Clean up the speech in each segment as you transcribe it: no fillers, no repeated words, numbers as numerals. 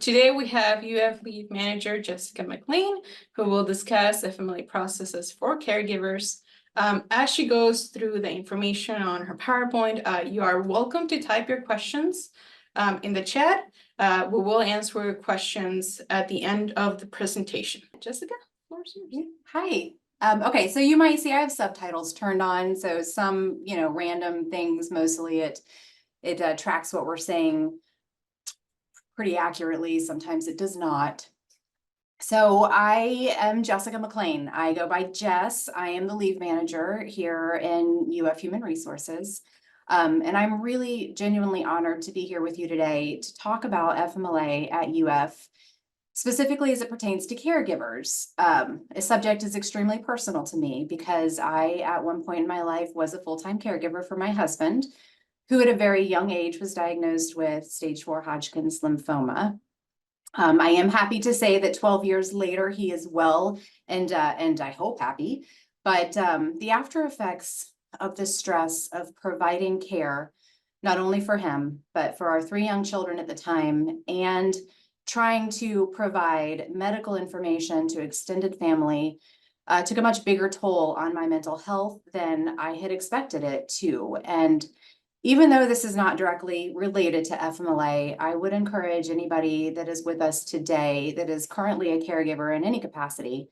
Today we have UF Lead Manager Jessica McLane, who will discuss FMLA processes for caregivers. As she goes through the information on her PowerPoint, you are welcome to type your questions in the chat. We will answer your questions at the end of the presentation. Jessica, floor is yours. Hi. Okay, so you might see I have subtitles turned on, so some, random things, mostly it tracks what we're saying pretty accurately. Sometimes it does not. So I am Jessica McLane. I go by Jess. I am the leave manager here in UF Human Resources. And I'm really genuinely honored to be here with you today to talk about FMLA at UF, specifically as it pertains to caregivers. A subject is extremely personal to me because I, at one point in my life, was a full-time caregiver for my husband, who at a very young age was diagnosed with stage 4 Hodgkin's lymphoma. I am happy to say that 12 years later, he is well and I hope happy, but the after effects of the stress of providing care, not only for him, but for our 3 young children at the time, and trying to provide medical information to extended family, took a much bigger toll on my mental health than I had expected it to. And even though this is not directly related to FMLA, I would encourage anybody that is with us today that is currently a caregiver in any capacity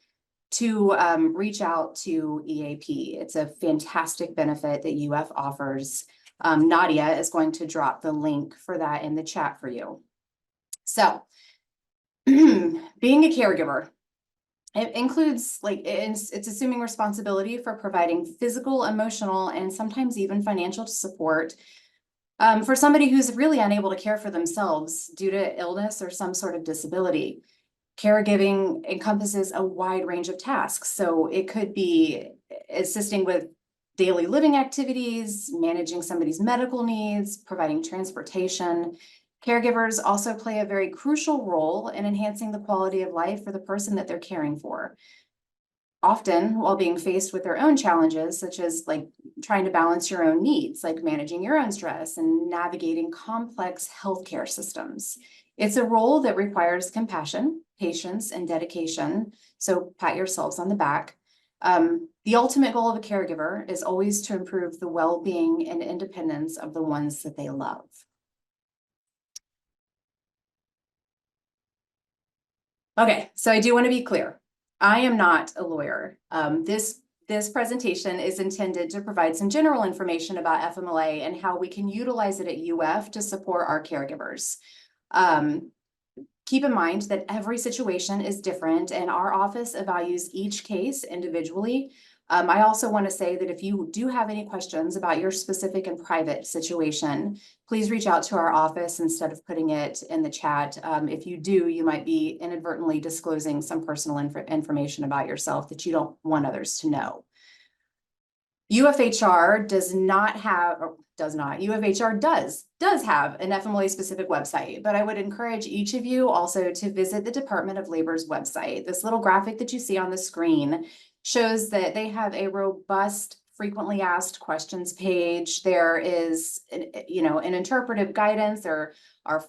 to reach out to EAP. It's a fantastic benefit that UF offers. Nadia is going to drop the link for that in the chat for you. So being a caregiver, it includes, it's assuming responsibility for providing physical, emotional, and sometimes even financial support for somebody who's really unable to care for themselves due to illness or some sort of disability. Caregiving encompasses a wide range of tasks. So it could be assisting with daily living activities, managing somebody's medical needs, providing transportation. Caregivers also play a very crucial role in enhancing the quality of life for the person that they're caring for, often while being faced with their own challenges, such as trying to balance your own needs, like managing your own stress and navigating complex healthcare systems. It's a role that requires compassion, patience, and dedication. So pat yourselves on the back. The ultimate goal of a caregiver is always to improve the well-being and independence of the ones that they love. Okay, so I do want to be clear. I am not a lawyer. This presentation is intended to provide some general information about FMLA and how we can utilize it at UF to support our caregivers. Keep in mind that every situation is different and our office evaluates each case individually. I also want to say that if you do have any questions about your specific and private situation, please reach out to our office instead of putting it in the chat. If you do, you might be inadvertently disclosing some personal information about yourself that you don't want others to know. UFHR does have an FMLA specific website, but I would encourage each of you also to visit the Department of Labor's website. This little graphic that you see on the screen shows that they have a robust frequently asked questions page. There is an interpretive guidance. There are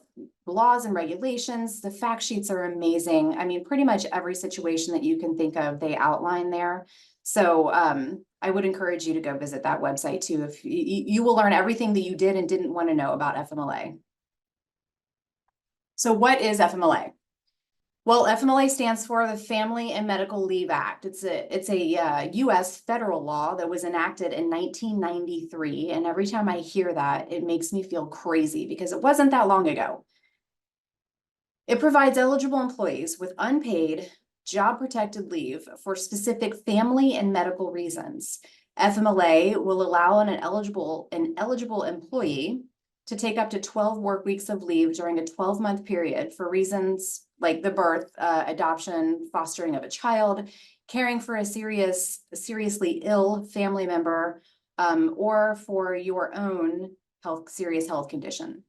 laws and regulations. The fact sheets are amazing. I mean, pretty much every situation that you can think of, they outline there. So I would encourage you to go visit that website too. If you will learn everything that you did and didn't want to know about FMLA. So what is FMLA? Well, FMLA stands for the Family and Medical Leave Act. It's a U.S. federal law that was enacted in 1993. And every time I hear that, it makes me feel crazy because it wasn't that long ago. It provides eligible employees with unpaid, job-protected leave for specific family and medical reasons. FMLA will allow an eligible employee to take up to 12 work weeks of leave during a 12-month period for reasons like the birth, adoption, fostering of a child, caring for a seriously ill family member, or for your own serious health condition.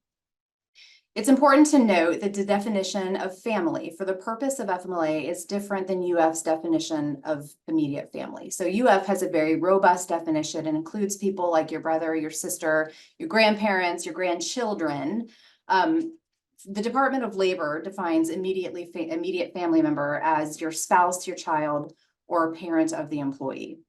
It's important to note that the definition of family for the purpose of FMLA is different than UF's definition of immediate family. So UF has a very robust definition and includes people like your brother, your sister, your grandparents, your grandchildren. the Department of Labor defines immediate family member as your spouse, your child, or parent of the employee.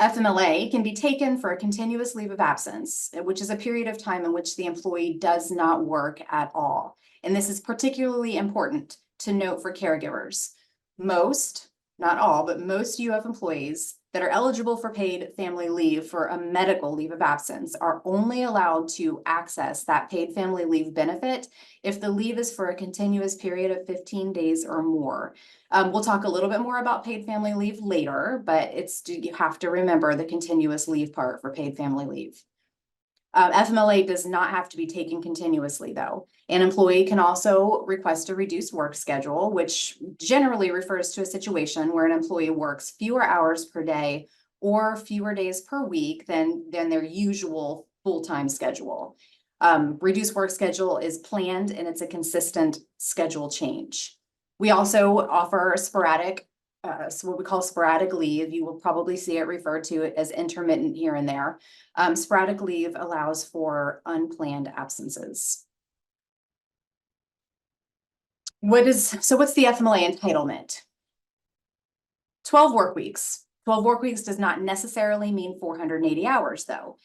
FMLA can be taken for a continuous leave of absence, which is a period of time in which the employee does not work at all. And this is particularly important to note for caregivers. Most, not all, but most UF employees that are eligible for paid family leave for a medical leave of absence are only allowed to access that paid family leave benefit if the leave is for a continuous period of 15 days or more. We'll talk a little bit more about paid family leave later, but you have to remember the continuous leave part for paid family leave. FMLA does not have to be taken continuously though. An employee can also request a reduced work schedule, which generally refers to a situation where an employee works fewer hours per day or fewer days per week than their usual full-time schedule. Reduced work schedule is planned and it's a consistent schedule change. We also offer sporadic, so what we call sporadic leave. You will probably see it referred to as intermittent here and there. Sporadic leave allows for unplanned absences. What's the FMLA entitlement? 12 work weeks. 12 work weeks does not necessarily mean 480 hours though.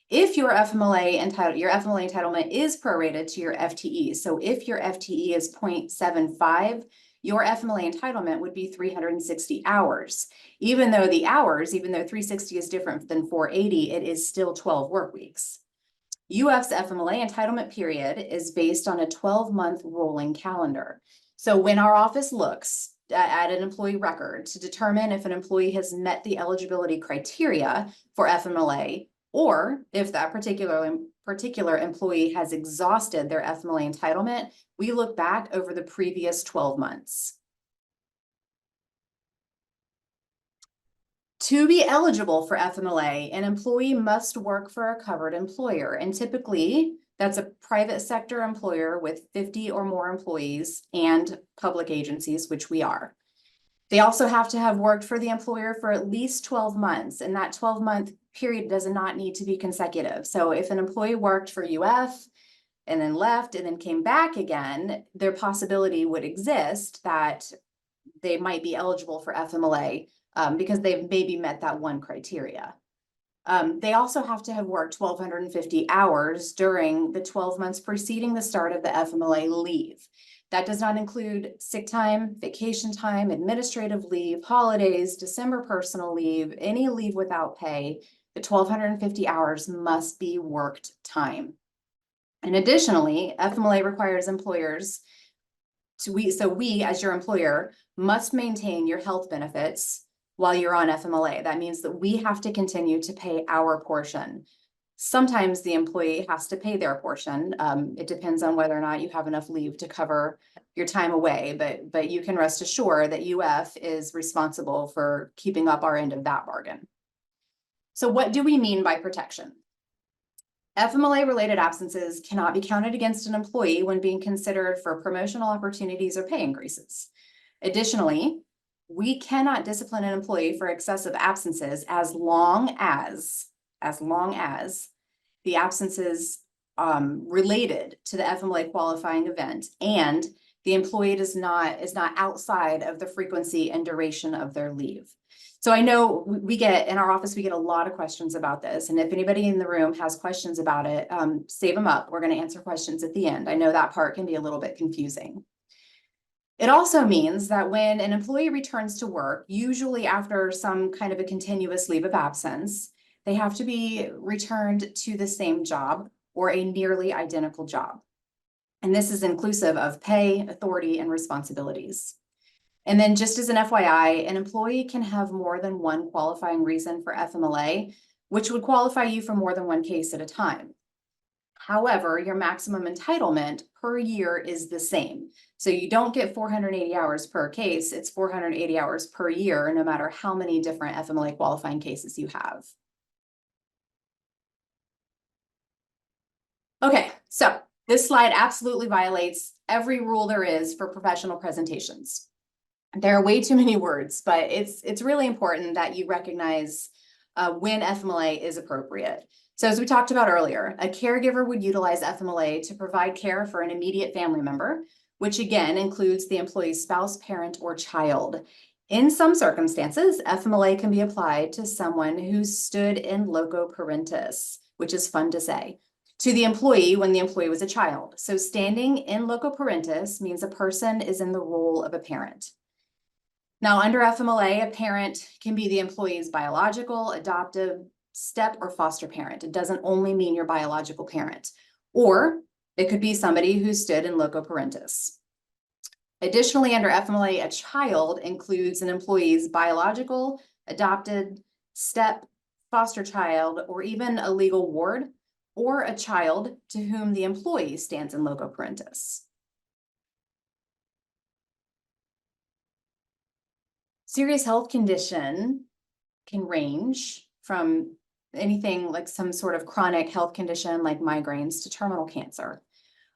If your FMLA entitlement is prorated to your FTE, so if your FTE is 0.75, your FMLA entitlement would be 360 hours. Even though 360 is different than 480, it is still 12 work weeks. UF's FMLA entitlement period is based on a 12-month rolling calendar. So when our office looks at an employee record to determine if an employee has met the eligibility criteria for FMLA, or if that particular employee has exhausted their FMLA entitlement, we look back over the previous 12 months. To be eligible for FMLA, an employee must work for a covered employer, and typically that's a private sector employer with 50 or more employees and public agencies, which we are. They also have to have worked for the employer for at least 12 months, and that 12-month period does not need to be consecutive. So if an employee worked for UF and then left and then came back again, their possibility would exist that they might be eligible for FMLA because they've maybe met that one criteria. They also have to have worked 1,250 hours during the 12 months preceding the start of the FMLA leave. That does not include sick time, vacation time, administrative leave, holidays, December personal leave, any leave without pay. The 1,250 hours must be worked time. And additionally, FMLA requires employers we as your employer must maintain your health benefits while you're on FMLA. That means that we have to continue to pay our portion. Sometimes the employee has to pay their portion. It depends on whether or not you have enough leave to cover your time away, but you can rest assured that UF is responsible for keeping up our end of that bargain. So what do we mean by protection? FMLA related absences cannot be counted against an employee when being considered for promotional opportunities or pay increases. Additionally, we cannot discipline an employee for excessive absences as long as the absences related to the FMLA qualifying event and the employee is not outside of the frequency and duration of their leave. So I know in our office, we get a lot of questions about this. And if anybody in the room has questions about it, save them up. We're going to answer questions at the end. I know that part can be a little bit confusing. It also means that when an employee returns to work, usually after some kind of a continuous leave of absence, they have to be returned to the same job or a nearly identical job. And this is inclusive of pay, authority, and responsibilities. And then just as an FYI, an employee can have more than one qualifying reason for FMLA, which would qualify you for more than one case at a time. However, your maximum entitlement per year is the same. So you don't get 480 hours per case, it's 480 hours per year, no matter how many different FMLA qualifying cases you have. Okay, so this slide absolutely violates every rule there is for professional presentations. There are way too many words, but it's really important that you recognize when FMLA is appropriate. So as we talked about earlier, a caregiver would utilize FMLA to provide care for an immediate family member, which again includes the employee's spouse, parent, or child. In some circumstances, FMLA can be applied to someone who stood in loco parentis, which is fun to say, to the employee when the employee was a child. So standing in loco parentis means a person is in the role of a parent. Now, under FMLA, a parent can be the employee's biological, adoptive, step, or foster parent. It doesn't only mean your biological parent, or it could be somebody who stood in loco parentis. Additionally, under FMLA, a child includes an employee's biological, adopted, step, foster child, or even a legal ward, or a child to whom the employee stands in loco parentis. Serious health condition can range from anything like some sort of chronic health condition like migraines to terminal cancer.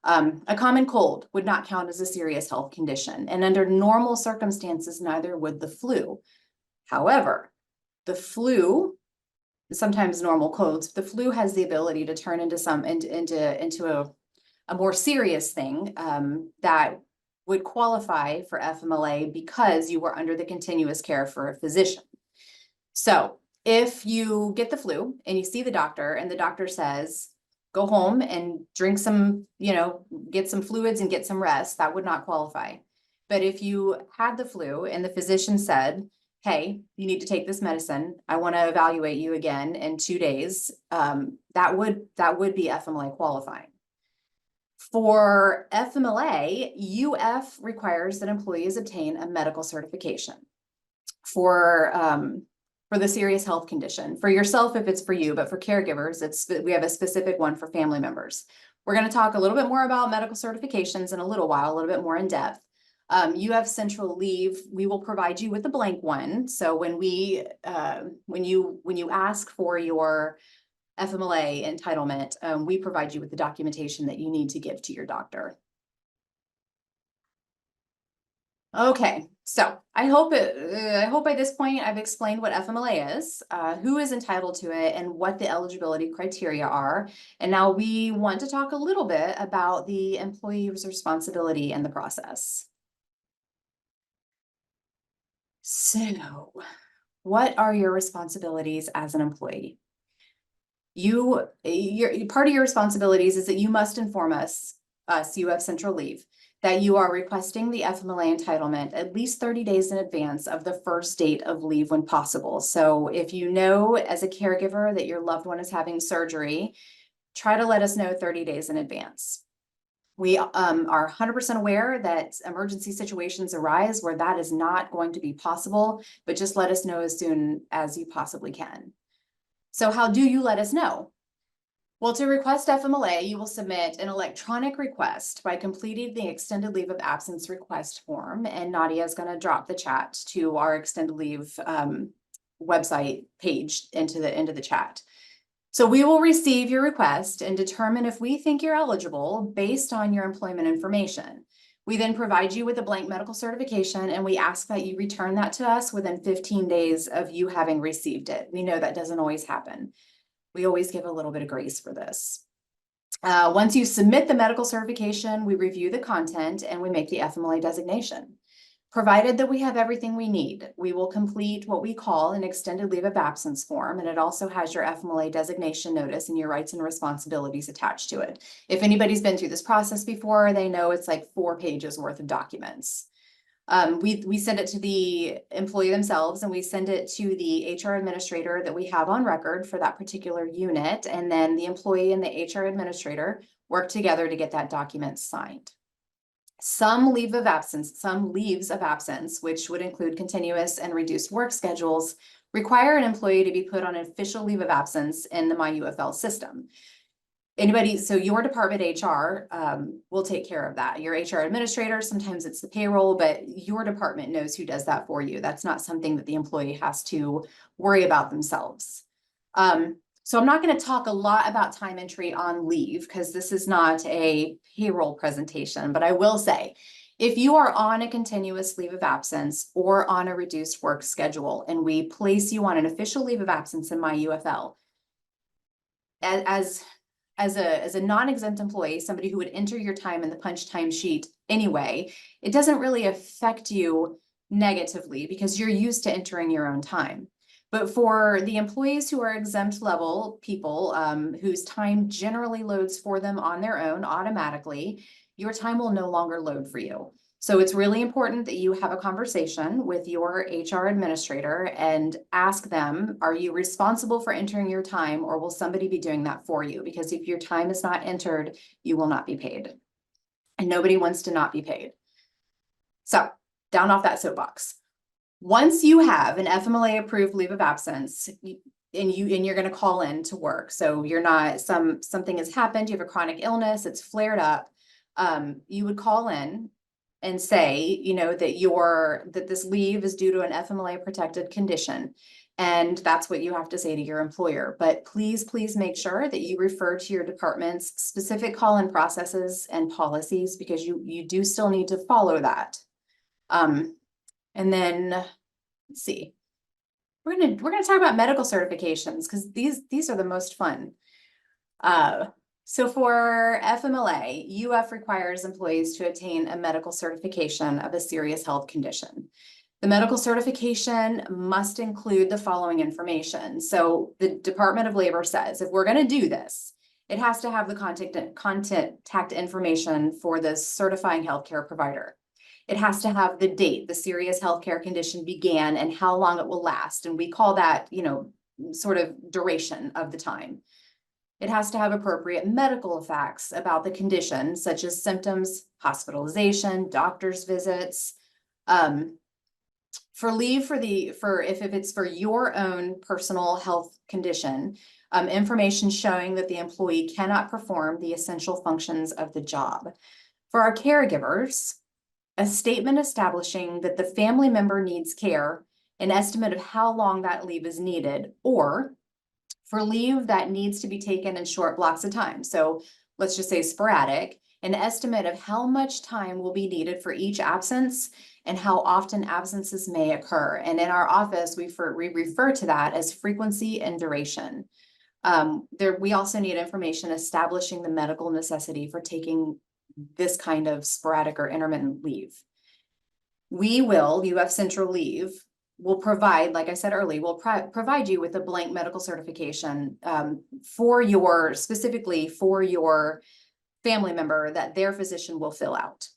A common cold would not count as a serious health condition, and under normal circumstances, neither would the flu. However, the flu, sometimes normal colds, the flu has the ability to turn into a more serious thing that would qualify for FMLA because you were under the continuous care for a physician. So if you get the flu and you see the doctor and the doctor says, go home and drink some, get some fluids and get some rest, that would not qualify. But if you had the flu and the physician said, hey, you need to take this medicine, I want to evaluate you again in 2 days, that would be FMLA qualifying. For FMLA, UF requires that employees obtain a medical certification for the serious health condition. For yourself, if it's for you, but for caregivers, we have a specific one for family members. We're going to talk a little bit more about medical certifications in a little while, a little bit more in depth. UF Central Leave, we will provide you with a blank one. So when you ask for your FMLA entitlement, we provide you with the documentation that you need to give to your doctor. Okay, so I hope by this point I've explained what FMLA is, who is entitled to it, and what the eligibility criteria are. And now we want to talk a little bit about the employee's responsibility in the process. So, what are your responsibilities as an employee? Part of your responsibilities is that you must inform us, UF Central Leave, that you are requesting the FMLA entitlement at least 30 days in advance of the first date of leave when possible. So if you know as a caregiver that your loved one is having surgery, try to let us know 30 days in advance. We are 100% aware that emergency situations arise where that is not going to be possible, but just let us know as soon as you possibly can. So how do you let us know? Well, to request FMLA, you will submit an electronic request by completing the extended leave of absence request form, and Nadia is going to drop the chat to our extended leave website page into the chat. So we will receive your request and determine if we think you're eligible based on your employment information. We then provide you with a blank medical certification, and we ask that you return that to us within 15 days of you having received it. We know that doesn't always happen. We always give a little bit of grace for this. Once you submit the medical certification, we review the content and we make the FMLA designation. Provided that we have everything we need, we will complete what we call an extended leave of absence form, and it also has your FMLA designation notice and your rights and responsibilities attached to it. If anybody's been through this process before, they know it's like 4 pages worth of documents. We send it to the employee themselves, and we send it to the HR administrator that we have on record for that particular unit, and then the employee and the HR administrator work together to get that document signed. Some leaves of absence, which would include continuous and reduced work schedules, require an employee to be put on an official leave of absence in the MyUFL system. So your department HR will take care of that. Your HR administrator, sometimes it's the payroll, but your department knows who does that for you. That's not something that the employee has to worry about themselves. So I'm not going to talk a lot about time entry on leave because this is not a payroll presentation, but I will say, if you are on a continuous leave of absence or on a reduced work schedule and we place you on an official leave of absence in MyUFL, as a non-exempt employee, somebody who would enter your time in the punch time sheet anyway, it doesn't really affect you negatively because you're used to entering your own time. But for the employees who are exempt level people, whose time generally loads for them on their own automatically, your time will no longer load for you. So it's really important that you have a conversation with your HR administrator and ask them, are you responsible for entering your time, or will somebody be doing that for you? Because if your time is not entered, you will not be paid. And nobody wants to not be paid. So down off that soapbox. Once you have an FMLA approved leave of absence, and you're going to call in to work. So you're not, something has happened, you have a chronic illness, it's flared up. You would call in and say, you know, that this leave is due to an FMLA protected condition. And that's what you have to say to your employer. But please make sure that you refer to your department's specific call-in processes and policies, because you do still need to follow that. And then let's see. We're gonna talk about medical certifications, because these are the most fun. So for FMLA, UF requires employees to attain a medical certification of a serious health condition. The medical certification must include the following information. So the Department of Labor says, if we're going to do this, it has to have the contact information for the certifying healthcare provider. It has to have the date the serious healthcare condition began and how long it will last. And we call that, you know, sort of duration of the time. It has to have appropriate medical facts about the condition, such as symptoms, hospitalization, doctor's visits. For leave if it's for your own personal health condition, information showing that the employee cannot perform the essential functions of the job. For our caregivers, a statement establishing that the family member needs care, an estimate of how long that leave is needed, or for leave that needs to be taken in short blocks of time. So let's just say sporadic, an estimate of how much time will be needed for each absence and how often absences may occur. And in our office, we refer to that as frequency and duration. We also need information establishing the medical necessity for taking this kind of sporadic or intermittent leave. UF Central Leave will provide, like I said earlier, will provide you with a blank medical certification specifically for your family member that their physician will fill out.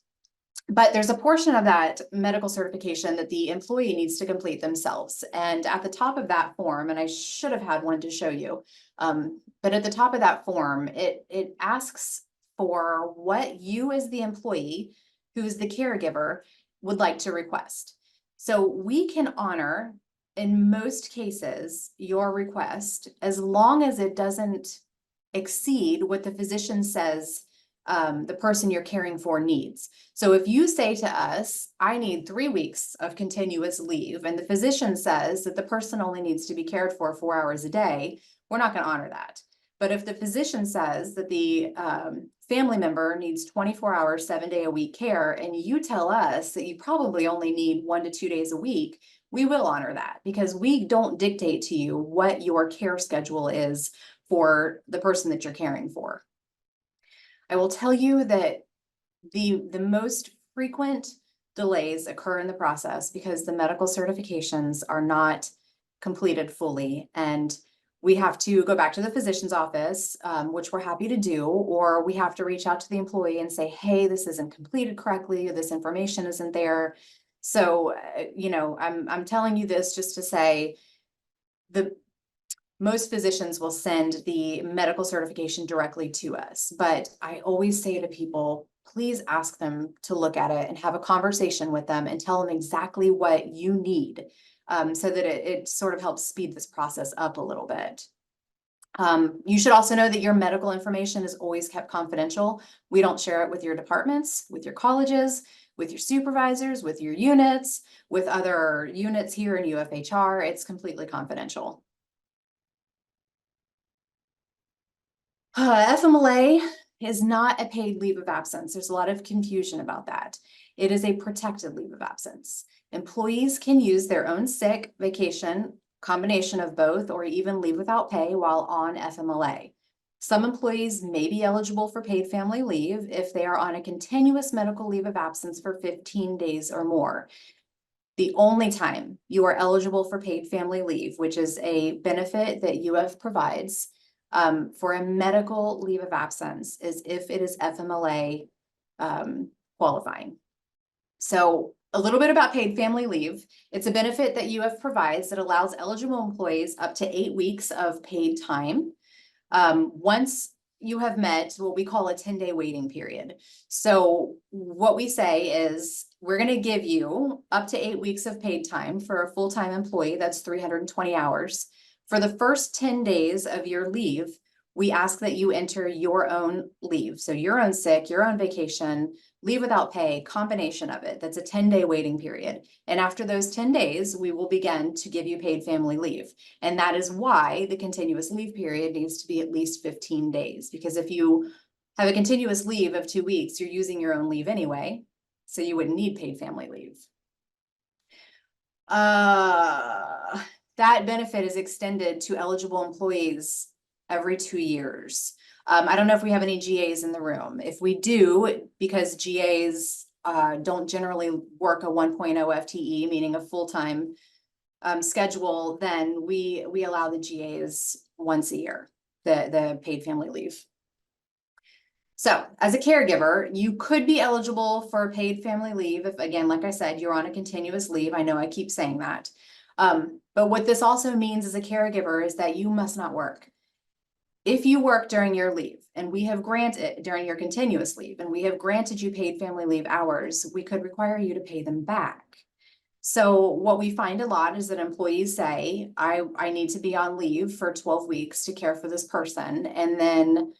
But there's a portion of that medical certification that the employee needs to complete themselves. And at the top of that form, and I should have had one to show you, but at the top of that form, it asks for what you as the employee, who's the caregiver, would like to request. So we can honor, in most cases, your request as long as it doesn't exceed what the physician says the person you're caring for needs. So if you say to us, I need 3 weeks of continuous leave, and the physician says that the person only needs to be cared for 4 hours a day, we're not going to honor that. But if the physician says that the family member needs 24 hours, 7-day-a-week care, and you tell us that you probably only need 1 to 2 days a week, we will honor that, because we don't dictate to you what your care schedule is for the person that you're caring for. I will tell you that the most frequent delays occur in the process because the medical certifications are not completed fully, and we have to go back to the physician's office, which we're happy to do, or we have to reach out to the employee and say, hey, this isn't completed correctly, or this information isn't there. So, you know, I'm telling you this just to say most physicians will send the medical certification directly to us, but I always say to people, please ask them to look at it and have a conversation with them and tell them exactly what you need, so that it sort of helps speed this process up a little bit. You should also know that your medical information is always kept confidential. We don't share it with your departments, with your colleges, with your supervisors, with your units, with other units here in UFHR. It's completely confidential. FMLA is not a paid leave of absence. There's a lot of confusion about that. It is a protected leave of absence. Employees can use their own sick, vacation, combination of both, or even leave without pay while on FMLA. Some employees may be eligible for paid family leave if they are on a continuous medical leave of absence for 15 days or more. The only time you are eligible for paid family leave, which is a benefit that UF provides for a medical leave of absence, is if it is FMLA qualifying. So a little bit about paid family leave. It's a benefit that UF provides that allows eligible employees up to 8 weeks of paid time. Once you have met what we call a 10-day waiting period. So what we say is we're going to give you up to 8 weeks of paid time for a full-time employee. That's 320 hours. For the first 10 days of your leave, we ask that you enter your own leave. So your own sick, your own vacation, leave without pay, combination of it. That's a 10-day waiting period. And after those 10 days, we will begin to give you paid family leave. And that is why the continuous leave period needs to be at least 15 days. Because if you have a continuous leave of 2 weeks, you're using your own leave anyway. So you wouldn't need paid family leave. That benefit is extended to eligible employees every 2 years. I don't know if we have any GAs in the room. If we do, because GAs don't generally work a 1.0 FTE, meaning a full-time schedule, then we allow the GAs once a year, the paid family leave. So as a caregiver, you could be eligible for paid family leave if, again, like I said, you're on a continuous leave. I know I keep saying that. But what this also means as a caregiver is that you must not work. If you work during your leave and we have granted during your continuous leave and we have granted you paid family leave hours, we could require you to pay them back. So what we find a lot is that employees say, I need to be on leave for 12 weeks to care for this person. And then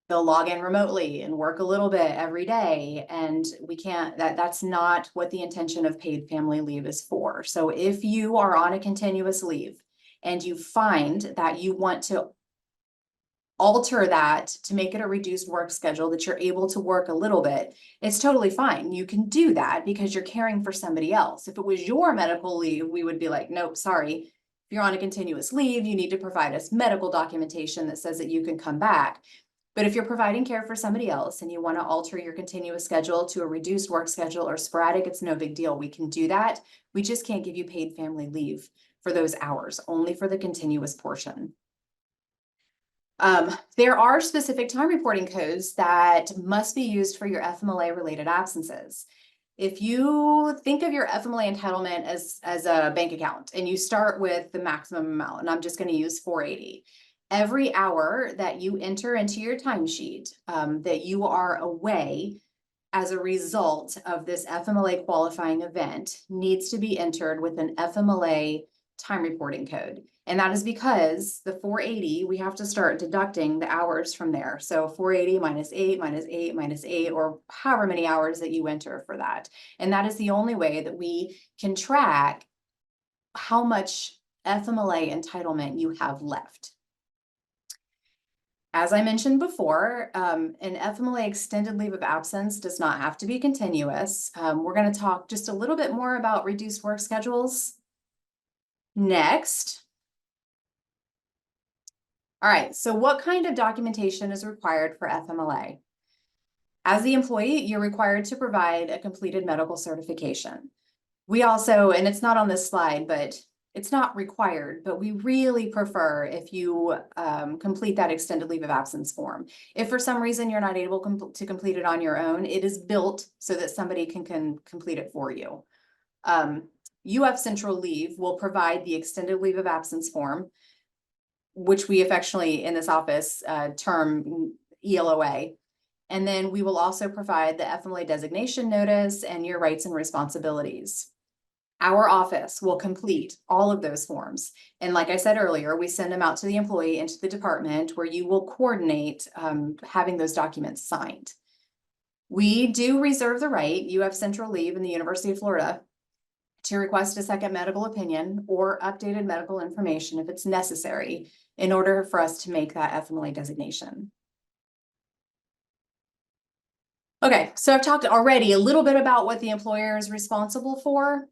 they'll log in remotely and work a little bit every day. And we can't, that's not what the intention of paid family leave is for. So if you are on a continuous leave and you find that you want to alter that to make it a reduced work schedule, that you're able to work a little bit, it's totally fine. You can do that because you're caring for somebody else. If it was your medical leave, we would be like, nope, sorry. If you're on a continuous leave, you need to provide us medical documentation that says that you can come back. But if you're providing care for somebody else and you want to alter your continuous schedule to a reduced work schedule or sporadic, it's no big deal. We can do that. We just can't give you paid family leave for those hours, only for the continuous portion. There are specific time reporting codes that must be used for your FMLA related absences. If you think of your FMLA entitlement as a bank account and you start with the maximum amount, and I'm just going to use 480, every hour that you enter into your timesheet that you are away as a result of this FMLA qualifying event needs to be entered with an FMLA time reporting code. And that is because the 480, we have to start deducting the hours from there. So 480 minus 8 minus 8 minus 8, or however many hours that you enter for that. And that is the only way that we can track how much FMLA entitlement you have left. As I mentioned before, an FMLA extended leave of absence does not have to be continuous. We're going to talk just a little bit more about reduced work schedules next. All right, so what kind of documentation is required for FMLA? As the employee, you're required to provide a completed medical certification. We also, and it's not on this slide, but it's not required, but we really prefer if you complete that extended leave of absence form. If for some reason you're not able to complete it on your own, it is built so that somebody can complete it for you. UF Central Leave will provide the extended leave of absence form, which we affectionately in this office term ELOA. And then we will also provide the FMLA designation notice and your rights and responsibilities. Our office will complete all of those forms. And like I said earlier, we send them out to the employee and to the department where you will coordinate having those documents signed. We do reserve the right, UF Central Leave in the University of Florida, to request a second medical opinion or updated medical information if it's necessary in order for us to make that FMLA designation. Okay, so I've talked already a little bit about what the employer is responsible for,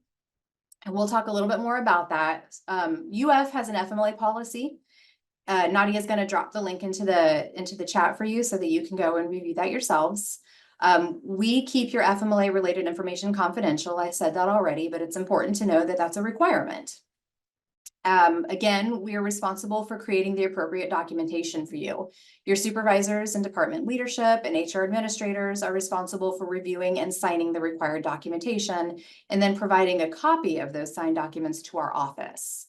and we'll talk a little bit more about that. UF has an FMLA policy. Nadia is going to drop the link into the chat for you so that you can go and review that yourselves. We keep your FMLA related information confidential. I said that already, but it's important to know that that's a requirement. Again, we are responsible for creating the appropriate documentation for you. Your supervisors and department leadership and HR administrators are responsible for reviewing and signing the required documentation and then providing a copy of those signed documents to our office.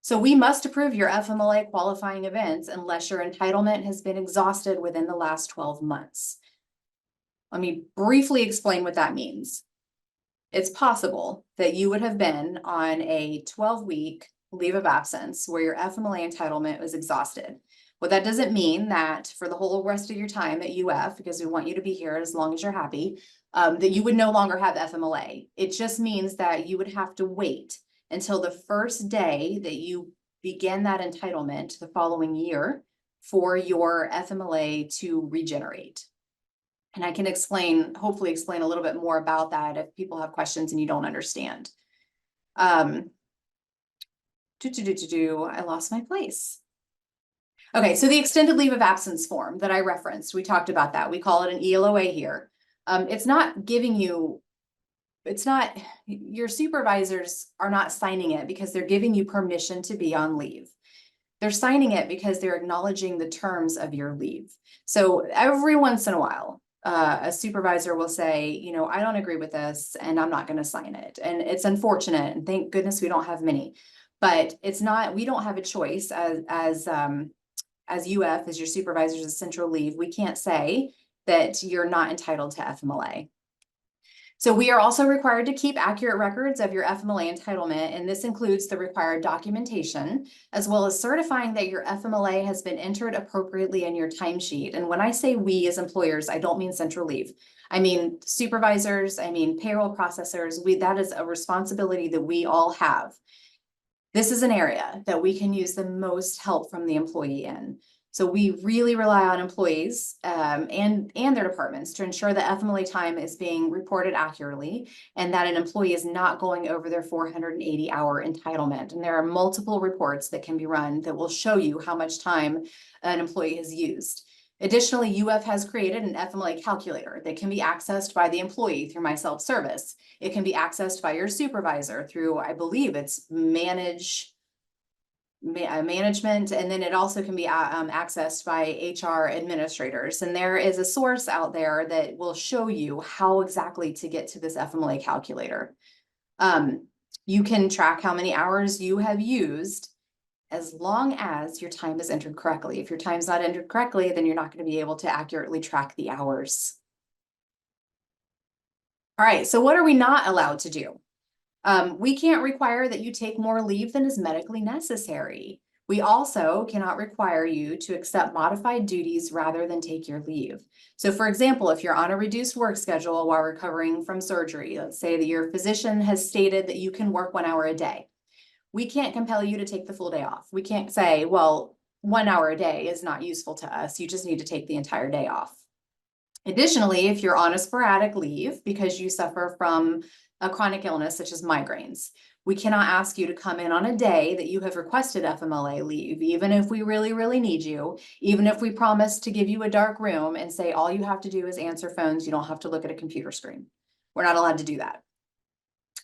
So we must approve your FMLA qualifying events unless your entitlement has been exhausted within the last 12 months. Let me briefly explain what that means. It's possible that you would have been on a 12-week leave of absence where your FMLA entitlement was exhausted. Well, that doesn't mean that for the whole rest of your time at UF, because we want you to be here as long as you're happy, that you would no longer have FMLA. It just means that you would have to wait until the first day that you begin that entitlement the following year for your FMLA to regenerate. And I can hopefully explain a little bit more about that if people have questions and you don't understand. I lost my place. Okay, so the extended leave of absence form that I referenced, we talked about that. We call it an ELOA here. It's not giving you, your supervisors are not signing it because they're giving you permission to be on leave. They're signing it because they're acknowledging the terms of your leave. So every once in a while, a supervisor will say, you know, I don't agree with this and I'm not going to sign it. And it's unfortunate. And thank goodness we don't have many, but it's not, we don't have a choice as UF, as your supervisors of central leave. We can't say that you're not entitled to FMLA. So we are also required to keep accurate records of your FMLA entitlement, and this includes the required documentation, as well as certifying that your FMLA has been entered appropriately in your timesheet. And when I say we as employers, I don't mean central leave. I mean supervisors, I mean payroll processors. That is a responsibility that we all have. This is an area that we can use the most help from the employee in. So we really rely on employees and their departments to ensure that FMLA time is being reported accurately and that an employee is not going over their 480-hour entitlement. And there are multiple reports that can be run that will show you how much time an employee has used. Additionally, UF has created an FMLA calculator that can be accessed by the employee through my self-service. It can be accessed by your supervisor through, I believe it's management, and then it also can be accessed by HR administrators. And there is a source out there that will show you how exactly to get to this FMLA calculator. You can track how many hours you have used as long as your time is entered correctly. If your time's not entered correctly, then you're not going to be able to accurately track the hours. All right, so what are we not allowed to do? We can't require that you take more leave than is medically necessary. We also cannot require you to accept modified duties rather than take your leave. So for example, if you're on a reduced work schedule while recovering from surgery, let's say that your physician has stated that you can work 1 hour a day. We can't compel you to take the full day off. We can't say, well, 1 hour a day is not useful to us. You just need to take the entire day off. Additionally, if you're on a sporadic leave because you suffer from a chronic illness such as migraines, we cannot ask you to come in on a day that you have requested FMLA leave, even if we really, really need you, even if we promise to give you a dark room and say all you have to do is answer phones, you don't have to look at a computer screen. We're not allowed to do that.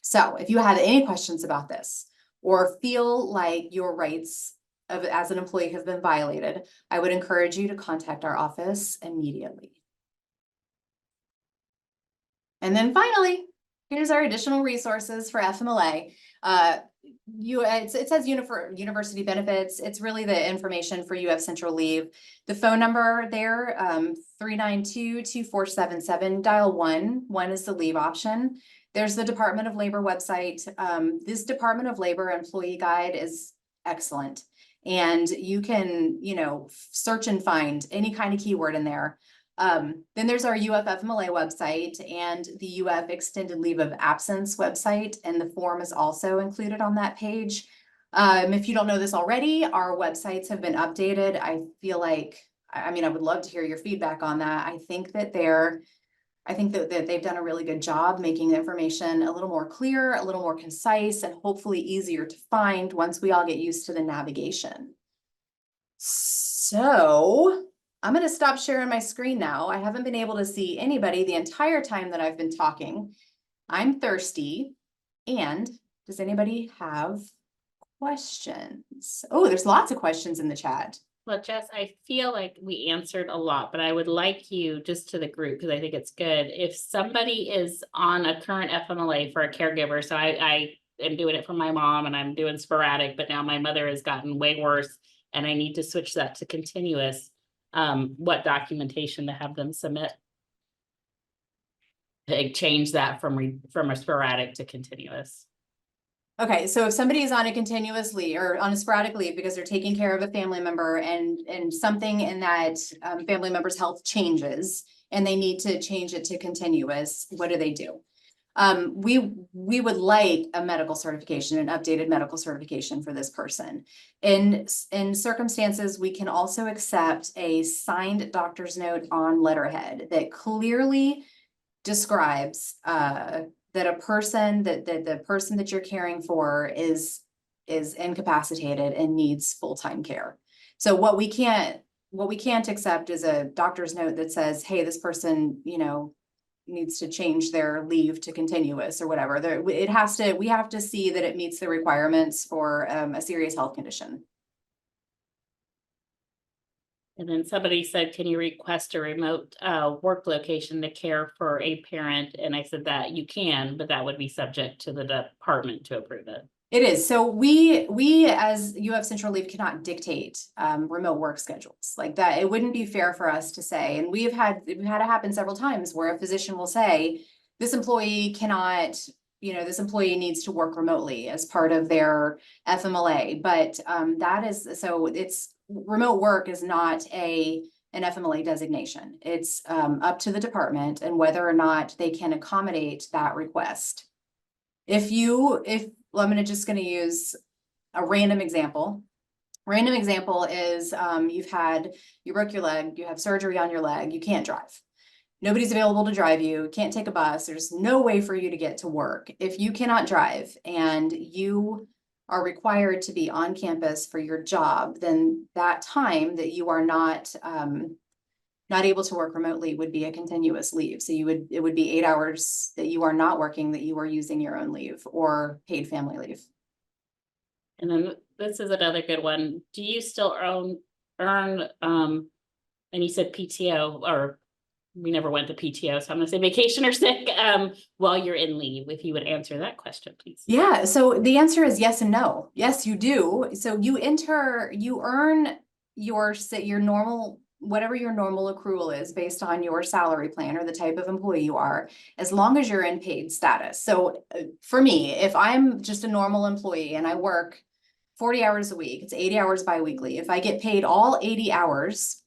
So if you have any questions about this or feel like your rights as an employee have been violated, I would encourage you to contact our office immediately. And then finally, here's our additional resources for FMLA. It says university benefits. It's really the information for UF Central Leave. The phone number there, 392-2477, dial 1. 1 is the leave option. There's the Department of Labor website. This Department of Labor employee guide is excellent. And you can, search and find any kind of keyword in there. Then there's our UF FMLA website and the UF Extended Leave of Absence website, and the form is also included on that page. If you don't know this already, our websites have been updated. I feel like, I would love to hear your feedback on that. I think that they've done a really good job making the information a little more clear, a little more concise, and hopefully easier to find once we all get used to the navigation. So I'm gonna stop sharing my screen now. I haven't been able to see anybody the entire time that I've been talking. I'm thirsty. And does anybody have questions? Oh, there's lots of questions in the chat. Well, Jess, I feel like we answered a lot, but I would like you just to the group, because I think it's good. If somebody is on a current FMLA for a caregiver, so I am doing it for my mom and I'm doing sporadic, but now my mother has gotten way worse and I need to switch that to continuous. What documentation to have them submit? To change that from a sporadic to continuous. Okay, so if somebody is on a continuous leave or on a sporadic leave because they're taking care of a family member and something in that family member's health changes and they need to change it to continuous, what do? We would like a medical certification, an updated medical certification for this person. In circumstances, we can also accept a signed doctor's note on letterhead that clearly describes that a person that the person that you're caring for is incapacitated and needs full-time care. So what we can't accept is a doctor's note that says, hey, this person, you know, needs to change their leave to continuous or whatever. We have to see that it meets the requirements for a serious health condition. And then somebody said, can you request a remote work location to care for a parent? And I said that you can, but that would be subject to the department to approve it. It is. So we as UF Central Leave cannot dictate remote work schedules like that. It wouldn't be fair for us to say, and we've had it happen several times where a physician will say, this employee cannot, you know, this employee needs to work remotely as part of their FMLA. But that is, so it's remote work is not an FMLA designation. It's up to the department and whether or not they can accommodate that request. Well, I'm just going to use a random example. Random example is you broke your leg, you have surgery on your leg, you can't drive. Nobody's available to drive you, can't take a bus, there's no way for you to get to work. If you cannot drive and you are required to be on campus for your job, then that time that you are not able to work remotely would be a continuous leave. So it would be 8 hours that you are not working, that you are using your own leave or paid family leave. And then this is another good one. Do you still earn and you said PTO, or we never went to PTO, so I'm gonna say vacation or sick while you're in leave, if you would answer that question, please. Yeah, so the answer is yes and no. Yes, you do. So you earn your normal, whatever your normal accrual is based on your salary plan or the type of employee you are, as long as you're in paid status. So for me, if I'm just a normal employee and I work 40 hours a week, it's 80 hours biweekly. If I get paid all 80 hours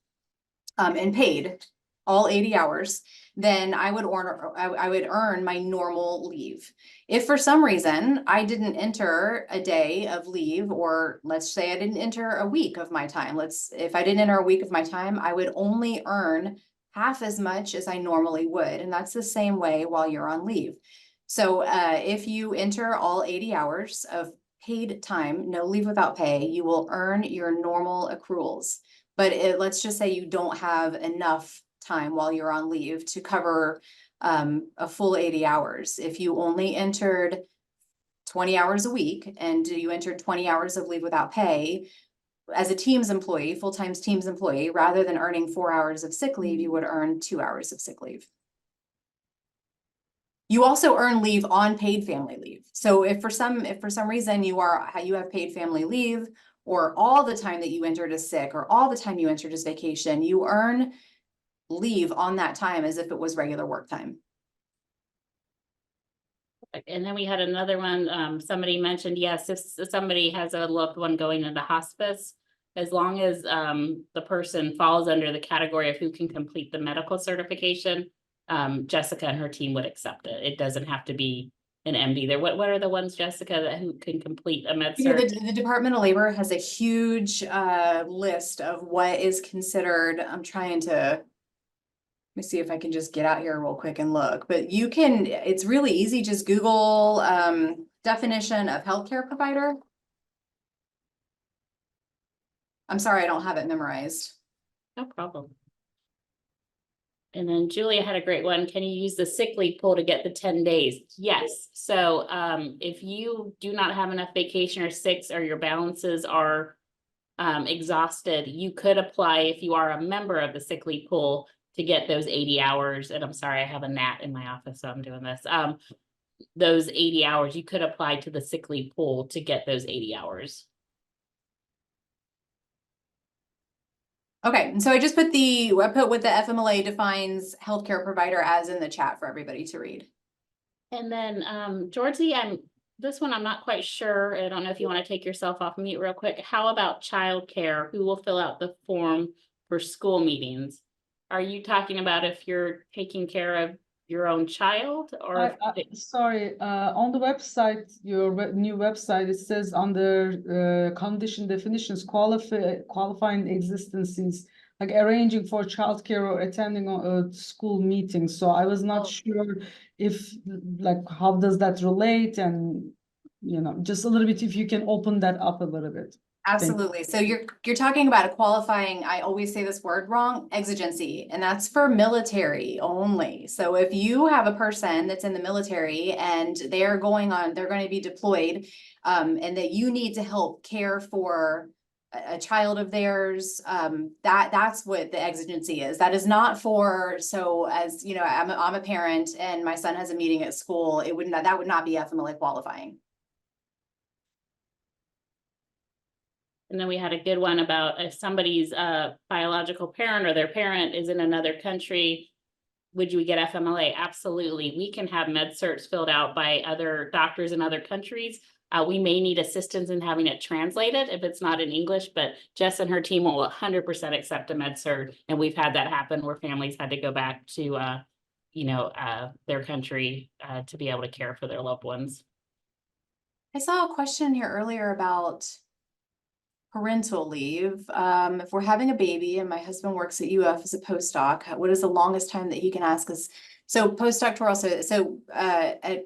and paid all 80 hours, then I would earn my normal leave. If for some reason I didn't enter a day of leave, or let's say I didn't enter a week of my time, if I didn't enter a week of my time, I would only earn half as much as I normally would. And that's the same way while you're on leave. So if you enter all 80 hours of paid time, no leave without pay, you will earn your normal accruals. But let's just say you don't have enough time while you're on leave to cover a full 80 hours. If you only entered 20 hours a week and you entered 20 hours of leave without pay, as a Teams employee, full-time Teams employee, rather than earning 4 hours of sick leave, you would earn 2 hours of sick leave. You also earn leave on paid family leave. So if for some reason you have paid family leave, or all the time that you entered as sick, or all the time you entered as vacation, you earn leave on that time as if it was regular work time. And then we had another one, somebody mentioned, yes, if somebody has a loved one going into hospice, as long as the person falls under the category of who can complete the medical certification, Jessica and her team would accept it. It doesn't have to be an MD there. What are the ones, Jessica, who can complete a med cert? The Department of Labor has a huge list of what is considered. I'm trying to, let me see if I can just get out here real quick and look, but it's really easy. Just Google definition of healthcare provider. I'm sorry, I don't have it memorized. No problem. And then Julia had a great one. Can you use the sick leave pool to get the 10 days? Yes. So if you do not have enough vacation or six, or your balances are exhausted, you could apply if you are a member of the sick leave pool to get those 80 hours. And I'm sorry, I have a gnat in my office, so I'm doing this. Those 80 hours, you could apply to the sick leave pool to get those 80 hours. Okay, and so I just put what the FMLA defines healthcare provider as in the chat for everybody to read. And then Georgie, this one I'm not quite sure. I don't know if you want to take yourself off mute real quick. How about childcare? Who will fill out the form for school meetings? Are you talking about if you're taking care of your own child, or Sorry, on the website, your new website, it says under condition definitions, qualifying existences, like arranging for childcare or attending a school meeting. So I was not sure if, like, how does that relate, and just a little bit, if you can open that up a little bit. Absolutely. So you're talking about a qualifying, I always say this word wrong, exigency, and that's for military only. So if you have a person that's in the military and they're going to be deployed, and that you need to help care for a child of theirs, that's what the exigency is. That is not for, so as you know, I'm a parent and my son has a meeting at school, that would not be FMLA qualifying. And then we had a good one about if somebody's biological parent or their parent is in another country, would you get FMLA? Absolutely. We can have med certs filled out by other doctors in other countries. We may need assistance in having it translated if it's not in English, but Jess and her team will 100% accept a med cert. And we've had that happen where families had to go back to, their country to be able to care for their loved ones. I saw a question here earlier about parental leave. If we're having a baby and my husband works at UF as a postdoc, what is the longest time that he can ask us? So postdoctoral,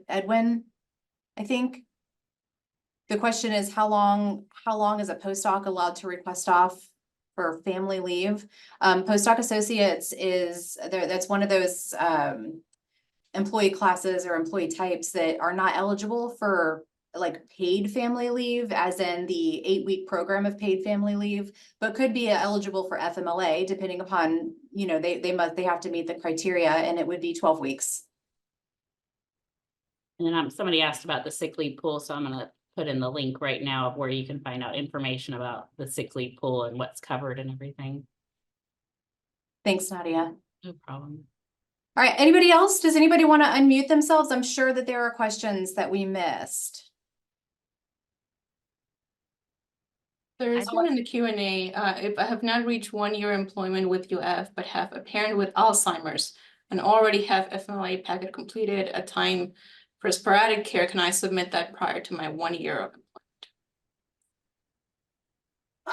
Edwin, I think the question is how long is a postdoc allowed to request off for family leave? Postdoc associates that's one of those employee classes or employee types that are not eligible for like paid family leave, as in the 8-week program of paid family leave, but could be eligible for FMLA depending upon, they have to meet the criteria, and it would be 12 weeks. And then somebody asked about the sick leave pool, so I'm going to put in the link right now of where you can find out information about the sick leave pool and what's covered and everything. Thanks, Nadia. No problem. All right, anybody else? Does anybody want to unmute themselves? I'm sure that there are questions that we missed. There is one in the Q&A. If I have not reached 1-year employment with UF, but have a parent with Alzheimer's and already have FMLA packet completed, a time for sporadic care, can I submit that prior to my 1 year of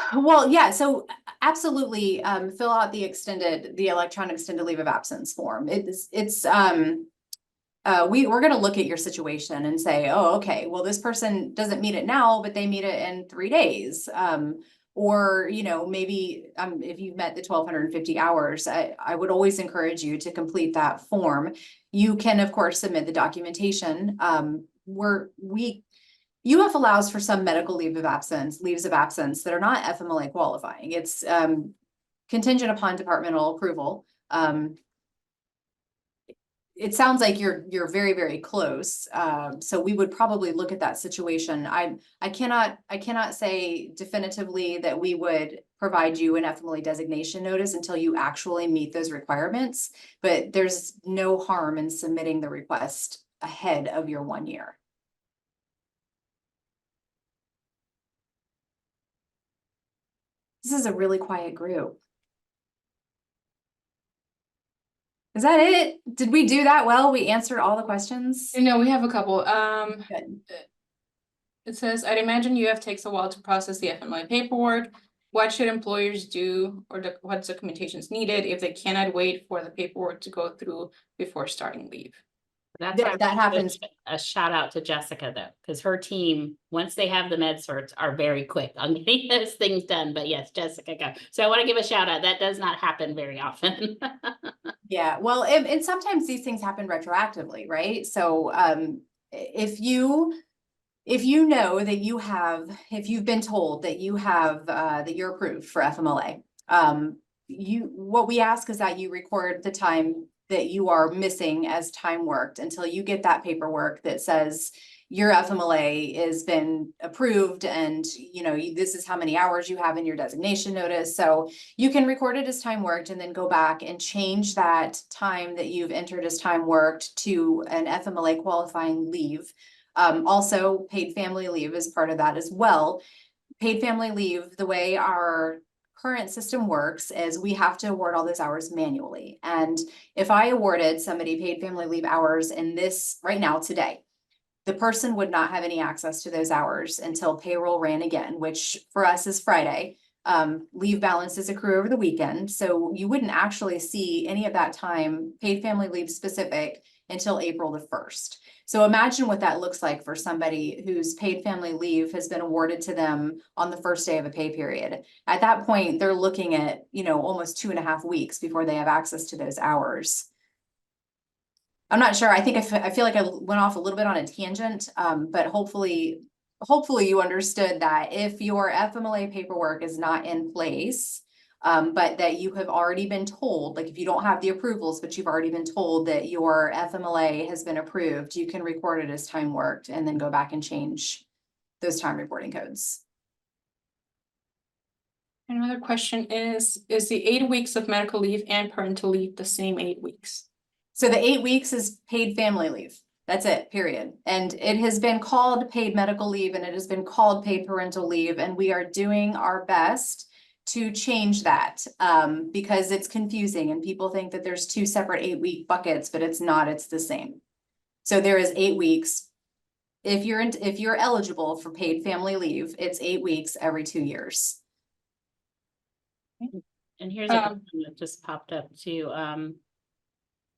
employment? Well, yeah, so absolutely, fill out the electronic extended leave of absence form. We're going to look at your situation and say, oh, okay, well, this person doesn't meet it now, but they meet it in 3 days. Or, maybe if you've met the 1,250 hours, I would always encourage you to complete that form. You can, of course, submit the documentation. UF allows for some medical leaves of absence that are not FMLA qualifying. It's contingent upon departmental approval. It sounds like you're very, very close. So we would probably look at that situation. I cannot say definitively that we would provide you an FMLA designation notice until you actually meet those requirements, but there's no harm in submitting the request ahead of your 1 year. This is a really quiet group. Is that it? Did we do that well? We answered all the questions? No, we have a couple. Good. It says, I'd imagine UF takes a while to process the FMLA paperwork. What should employers do, or what documentation is needed if they cannot wait for the paperwork to go through before starting leave? That's why I That wanna give happens. a shout out to Jessica though, because her team, once they have the med certs, are very quick on getting those things done. But yes, Jessica, go. So I want to give a shout out. That does not happen very often. Yeah, well, and sometimes these things happen retroactively, right? So, if you know that you have, if you've been told that you have, that you're approved for FMLA, what we ask is that you record the time that you are missing as time worked until you get that paperwork that says your FMLA has been approved and, this is how many hours you have in your designation notice. So you can record it as time worked and then go back and change that time that you've entered as time worked to an FMLA qualifying leave. Also paid family leave is part of that as well. Paid family leave, the way our current system works is we have to award all those hours manually. And if I awarded somebody paid family leave hours in this right now today, the person would not have any access to those hours until payroll ran again, which for us is Friday. Leave balances accrue over the weekend, so you wouldn't actually see any of that time paid family leave specific until April the 1st. So imagine what that looks like for somebody whose paid family leave has been awarded to them on the first day of a pay period. At that point, they're looking at, almost 2.5 weeks before they have access to those hours. I'm not sure. I think I feel like I went off a little bit on a tangent, but hopefully you understood that if your FMLA paperwork is not in place, but that you have already been told, like if you don't have the approvals, but you've already been told that your FMLA has been approved, you can record it as time worked and then go back and change those time reporting codes. Another question is the 8 weeks of medical leave and parental leave the same 8 weeks? So the 8 weeks is paid family leave. That's it, period. And it has been called paid medical leave and it has been called paid parental leave. And we are doing our best to change that because it's confusing and people think that there's 2 separate 8-week buckets, but it's not, it's the same. So there is 8 weeks. If you're eligible for paid family leave, it's 8 weeks every 2 years. And here's a question that just popped up too,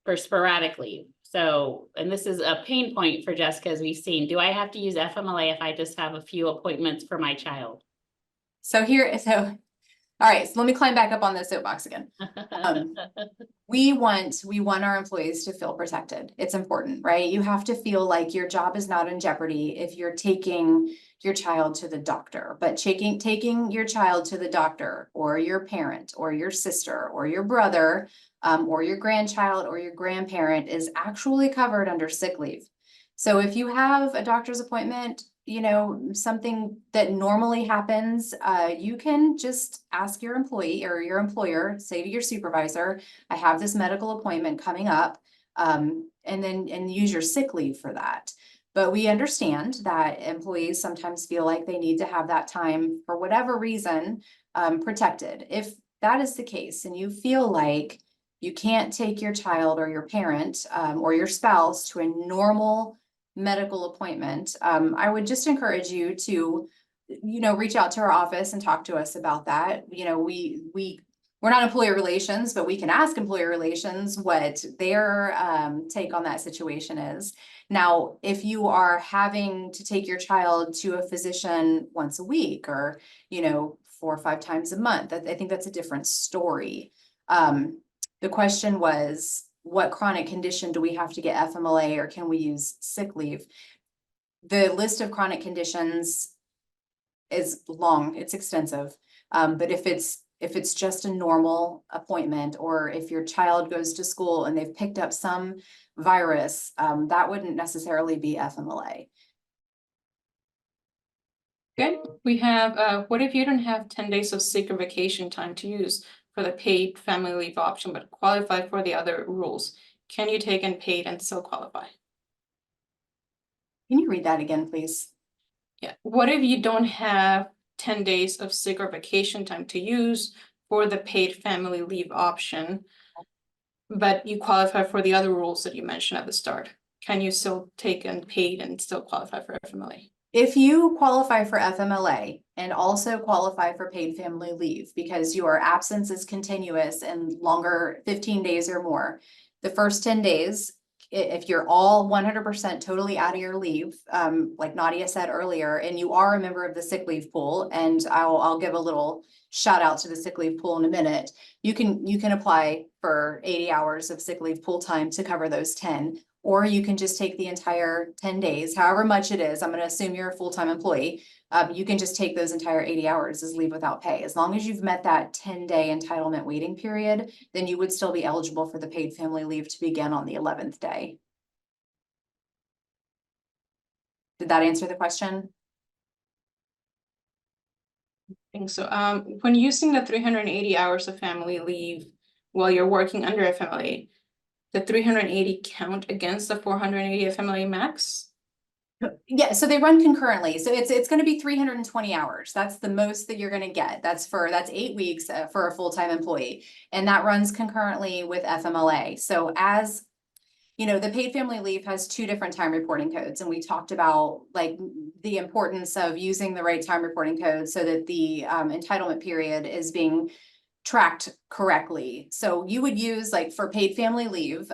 for sporadic leave. So, and this is a pain point for Jessica, as we've seen. Do I have to use FMLA if I just have a few appointments for my child? All right, so let me climb back up on the soapbox again. We want our employees to feel protected. It's important, right? You have to feel like your job is not in jeopardy if you're taking your child to the doctor, but taking your child to the doctor or your parent or your sister or your brother or your grandchild or your grandparent is actually covered under sick leave. So if you have a doctor's appointment, something that normally happens, you can just ask your employee or your employer, say to your supervisor, I have this medical appointment coming up, and use your sick leave for that. But we understand that employees sometimes feel like they need to have that time for whatever reason, protected. If that is the case and you feel like you can't take your child or your parent, or your spouse to a normal medical appointment, I would just encourage you to, reach out to our office and talk to us about that. We're not employer relations, but we can ask employer relations what their take on that situation is. Now, if you are having to take your child to a physician once a week or, 4 or 5 times a month, I think that's a different story. The question was, what chronic condition do we have to get FMLA or can we use sick leave? The list of chronic conditions is long, it's extensive. But if it's just a normal appointment or if your child goes to school and they've picked up some virus, that wouldn't necessarily be FMLA. Good. We have, what if you don't have 10 days of sick or vacation time to use for the paid family leave option, but qualify for the other rules? Can you take unpaid and still qualify? Can you read that again, please? Yeah. What if you don't have 10 days of sick or vacation time to use for the paid family leave option, but you qualify for the other rules that you mentioned at the start? Can you still take unpaid and still qualify for FMLA? If you qualify for FMLA and also qualify for paid family leave because your absence is continuous and longer, 15 days or more, the first 10 days if you're all 100% totally out of your leave, like Nadia said earlier, and you are a member of the sick leave pool, and I'll give a little shout out to the sick leave pool in a minute. You can apply for 80 hours of sick leave pool time to cover those 10, or you can just take the entire 10 days, however much it is. I'm going to assume you're a full-time employee. You can just take those entire 80 hours as leave without pay. As long as you've met that 10-day entitlement waiting period, then you would still be eligible for the paid family leave to begin on the 11th day. Did that answer the question? I think so. When using the 380 hours of family leave while you're working under FMLA, the 380 count against the 480 FMLA max? Yeah, so they run concurrently. So it's going to be 320 hours. That's the most that you're going to get. That's 8 weeks for a full-time employee. And that runs concurrently with FMLA. So as you know, the paid family leave has 2 different time reporting codes. And we talked about like the importance of using the right time reporting code so that the entitlement period is being tracked correctly. So you would use, like, for paid family leave,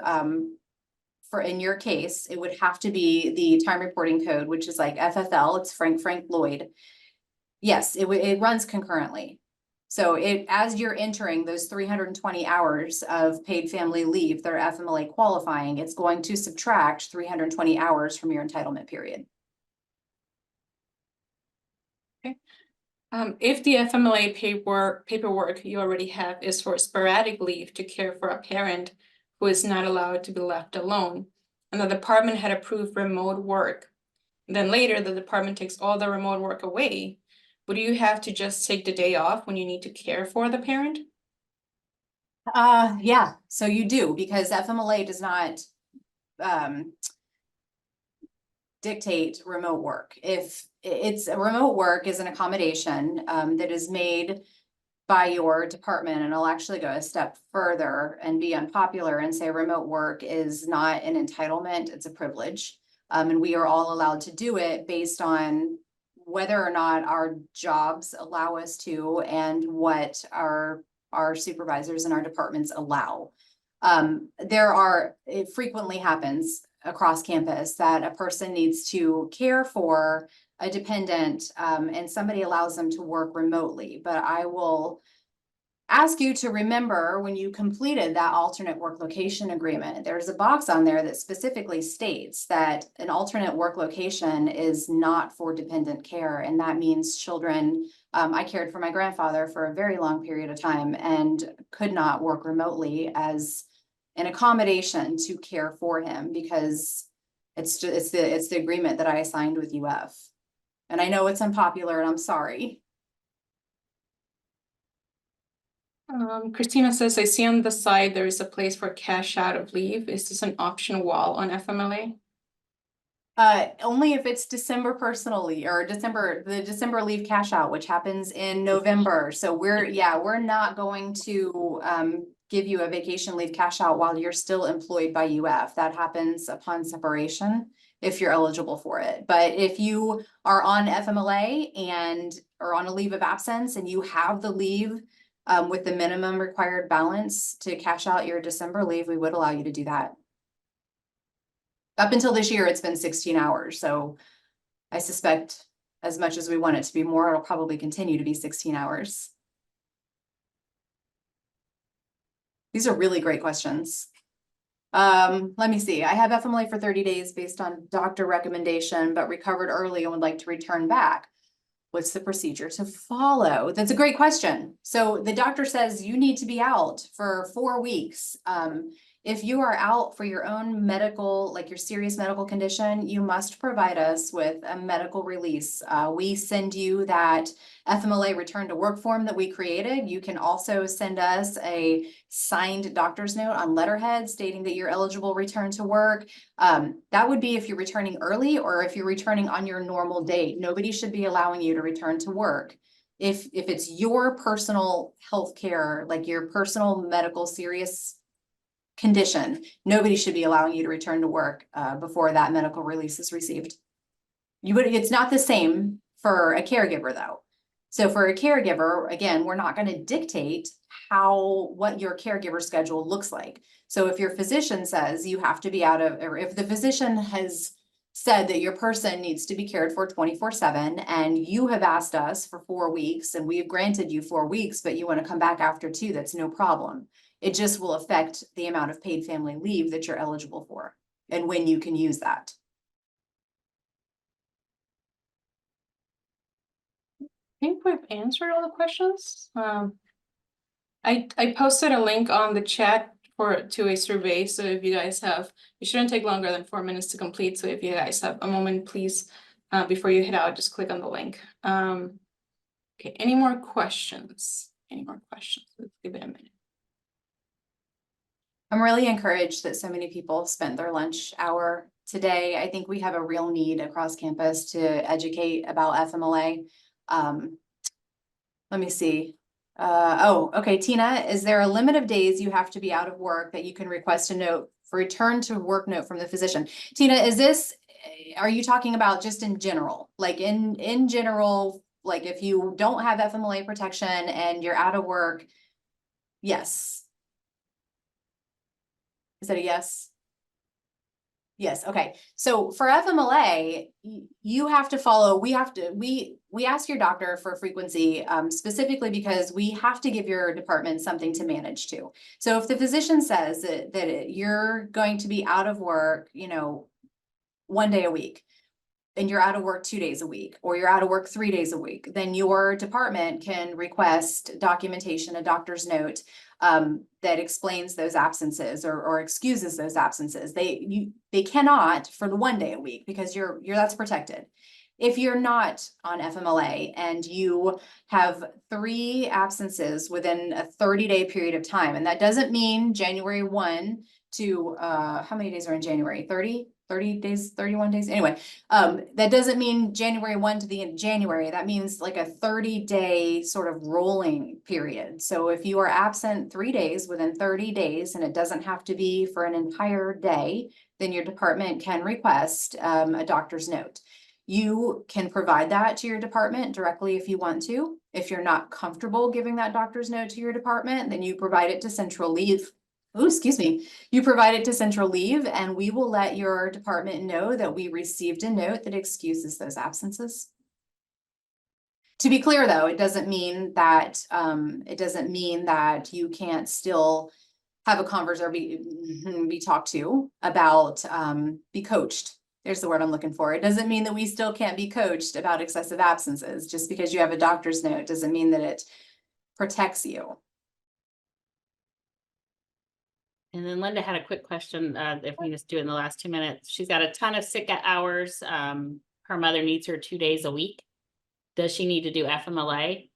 for in your case, it would have to be the time reporting code, which is like FFL, it's Frank Lloyd. Yes, it runs concurrently. So as you're entering those 320 hours of paid family leave that are FMLA qualifying, it's going to subtract 320 hours from your entitlement period. If the FMLA paperwork you already have is for sporadic leave to care for a parent who is not allowed to be left alone, and the department had approved remote work, then later the department takes all the remote work away, would you have to just take the day off when you need to care for the parent? Yeah, so you do, because FMLA does not dictate remote work. If it's a remote work is an accommodation that is made by your department, and I'll actually go a step further and be unpopular and say remote work is not an entitlement, it's a privilege. And we are all allowed to do it based on whether or not our jobs allow us to and what our supervisors and our departments allow. It frequently happens across campus that a person needs to care for a dependent, and somebody allows them to work remotely. But I will ask you to remember, when you completed that alternate work location agreement, there's a box on there that specifically states that an alternate work location is not for dependent care. And that means children. I cared for my grandfather for a very long period of time and could not work remotely as an accommodation to care for him, because it's the agreement that I signed with UF. And I know it's unpopular, and I'm sorry. Christina says, I see on the side there is a place for cash out of leave. Is this an option wall on FMLA? Only if it's December personal leave or the December leave cash out, which happens in November. So we're not going to give you a vacation leave cash out while you're still employed by UF. That happens upon separation if you're eligible for it. But if you are on FMLA or on a leave of absence and you have the leave with the minimum required balance to cash out your December leave, we would allow you to do that. Up until this year, it's been 16 hours. So I suspect, as much as we want it to be more, it'll probably continue to be 16 hours. These are really great questions. Let me see. I have FMLA for 30 days based on doctor recommendation, but recovered early and would like to return back. What's the procedure to follow? That's a great question. So the doctor says you need to be out for 4 weeks. If you are out for your own medical, like your serious medical condition, you must provide us with a medical release. We send you that FMLA return to work form that we created. You can also send us a signed doctor's note on letterhead stating that you're eligible to return to work. That would be if you're returning early or if you're returning on your normal date. Nobody should be allowing you to return to work. If it's your personal health care, like your personal medical serious condition, nobody should be allowing you to return to work before that medical release is received. It's not the same for a caregiver though. So for a caregiver, again, we're not going to dictate what your caregiver schedule looks like. So if your physician says you have to be out of, or if the physician has said that your person needs to be cared for 24/7, and you have asked us for 4 weeks and we have granted you 4 weeks, but you want to come back after 2, that's no problem. It just will affect the amount of paid family leave that you're eligible for and when you can use that. I think we've answered all the questions. I posted a link on the chat to a survey, so if you guys have, it shouldn't take longer than 4 minutes to complete, so if you guys have a moment, please, before you head out, just click on the link. Okay, any more questions? Any more questions? Let's give it a minute. I'm really encouraged that so many people spent their lunch hour today. I think we have a real need across campus to educate about FMLA. Let me see. Okay, Tina, is there a limit of days you have to be out of work that you can request a note for return to work note from the physician? Tina, are you talking about just in general? Like in general, like if you don't have FMLA protection and you're out of work? Yes. Is that a yes? Yes, okay. So for FMLA, you have to follow, we ask your doctor for frequency, specifically because we have to give your department something to manage to. So if the physician says that you're going to be out of work, 1 day a week, and you're out of work 2 days a week, or you're out of work 3 days a week, then your department can request documentation, a doctor's note, that explains those absences or excuses those absences. They cannot for the 1 day a week because that's protected. If you're not on FMLA and you have 3 absences within a 30-day period of time, and that doesn't mean January 1 to, how many days are in January? 30 days, 31 days. Anyway, that doesn't mean January 1 to the end of January. That means like a 30-day sort of rolling period. So if you are absent 3 days within 30 days, and it doesn't have to be for an entire day, then your department can request a doctor's note. You can provide that to your department directly if you want to. If you're not comfortable giving that doctor's note to your department, then you provide it to central leave. Oh, excuse me. You provide it to central leave, and we will let your department know that we received a note that excuses those absences. To be clear, though, it doesn't mean that you can't still have a conversation or be talked to about, be coached. There's the word I'm looking for. It doesn't mean that we still can't be coached about excessive absences. Just because you have a doctor's note doesn't mean that it protects you. And then Linda had a quick question, if we just do it in the last 2 minutes. She's got a ton of sick hours. Her mother needs her 2 days a week. Does she need to do FMLA?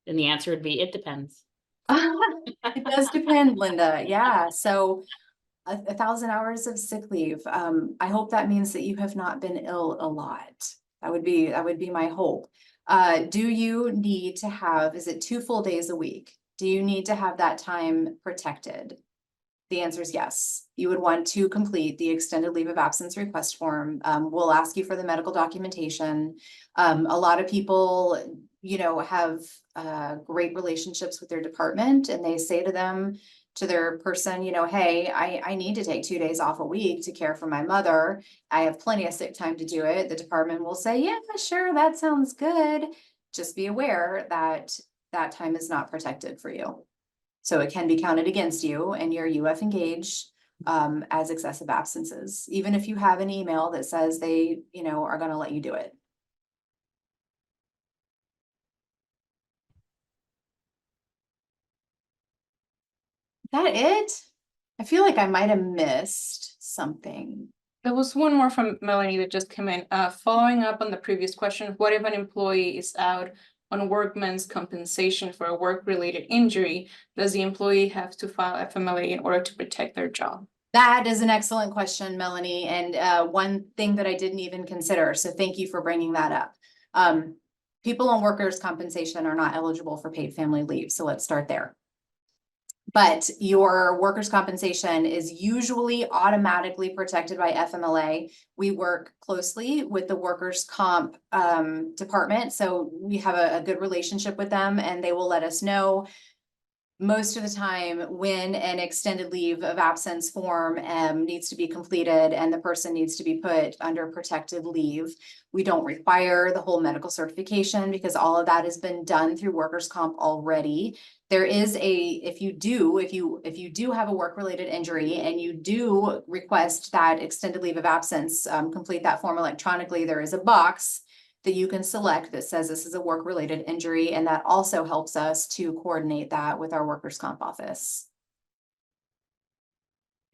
And the answer would be, it depends. It does depend, Linda. Yeah. So 1,000 hours of sick leave. I hope that means that you have not been ill a lot. That would be my hope. Do you need to have, is it 2 full days a week? Do you need to have that time protected? The answer is yes. You would want to complete the extended leave of absence request form. We'll ask you for the medical documentation. A lot of people, have great relationships with their department, and they say to their person, hey, I need to take 2 days off a week to care for my mother. I have plenty of sick time to do it. The department will say, yeah, sure, that sounds good. Just be aware that that time is not protected for you. So it can be counted against you and your UF engage as excessive absences, even if you have an email that says they, are going to let you do it. Is that it? I feel like I might have missed something. There was one more from Melanie that just came in. Following up on the previous question, what if an employee is out on workman's compensation for a work-related injury? Does the employee have to file FMLA in order to protect their job? That is an excellent question, Melanie, and one thing that I didn't even consider. So thank you for bringing that up. People on workers' compensation are not eligible for paid family leave. So let's start there. But your workers' compensation is usually automatically protected by FMLA. We work closely with the workers' comp department. So we have a good relationship with them, and they will let us know most of the time, when an extended leave of absence form needs to be completed and the person needs to be put under protected leave, we don't require the whole medical certification because all of that has been done through workers' comp already. There is if you do have a work-related injury and you do request that extended leave of absence, complete that form electronically, there is a box that you can select that says this is a work-related injury, and that also helps us to coordinate that with our workers' comp office.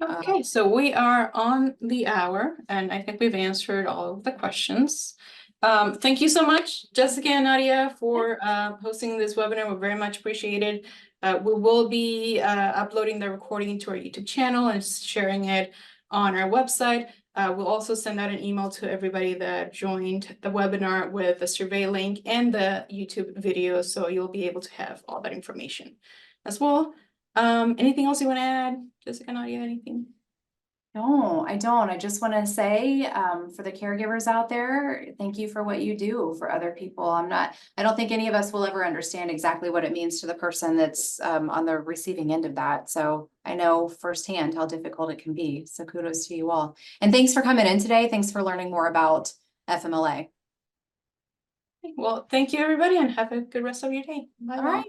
Okay, so we are on the hour and I think we've answered all of the questions. Thank you so much, Jessica and Nadia, for hosting this webinar. We very much appreciated. We will be uploading the recording to our YouTube channel and sharing it on our website. We'll also send out an email to everybody that joined the webinar with the survey link and the YouTube video, so you'll be able to have all that information as well. Anything else you want to add, Jessica, Nadia, anything? No, I don't. I just want to say, for the caregivers out there, thank you for what you do for other people. I don't think any of us will ever understand exactly what it means to the person that's on the receiving end of that. So I know firsthand how difficult it can be. So kudos to you all. And thanks for coming in today. Thanks for learning more about FMLA. Well, thank you, everybody, and have a good rest of your day. Bye. All right.